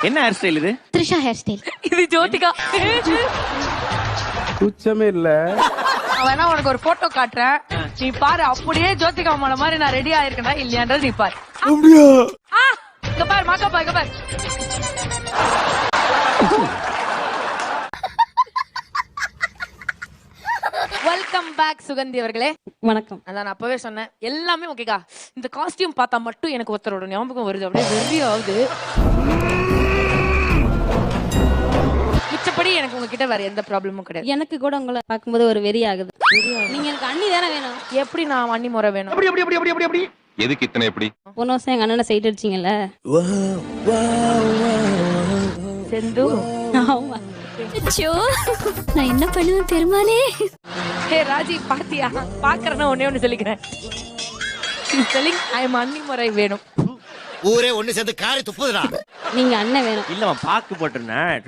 என்ன hair style இது? Trisha hair style. இது ஜோதிகா. குச்சமே இல்ல. வேணா உனக்கு ஒரு போட்டோ காட்டுறேன், நீ பாரு. அப்படியே ஜோதிகா அம்மாள மாதிரி நான் ரெடி ஆயிருக்கேனா இல்லையான்றது நீ பாரு. இங்க பாரு மாக்கப்பா, இங்க பாரு. வெல்கம் பேக் சுகந்தி அவர்களே. வணக்கம். அதான் நான் அப்பவே சொன்னேன், எல்லாமே ஓகேக்கா. இந்த காஸ்டியூம் பார்த்தா மட்டும் எனக்கு ஒருத்தரோட ஞாபகம் வருது, அப்படியே வெறி ஆகுது. மிச்சப்படி எனக்கு உங்ககிட்ட வேற எந்த ப்ராப்ளமும் கிடையாது. எனக்கு கூட உங்களை பார்க்கும்போது ஒரு வெறி ஆகுது. நீங்க எனக்கு அண்ணி தானே வேணும். எப்படி நான் அண்ணி முறை வேணும்? எதுக்கு இத்தனை எப்படி? போன வருஷம் எங்க அண்ணனை சைட் அடிச்சீங்கல்ல. செந்து. ஆமா. அச்சோ, நான் என்ன பண்ணுவேன் பெருமாளே. ஹே ராஜி, பாத்தியா? பாக்குறேன்னா ஒன்னே ஒண்ணு சொல்லிக்கிறேன். அண்ணி முறை வேணும். ஊரே ஒண்ணு சேர்ந்து காரி துப்புதுடா. நீங்க அண்ணன் வேணும். இல்லம்மா, பாக்கு போட்டுருந்தேன்.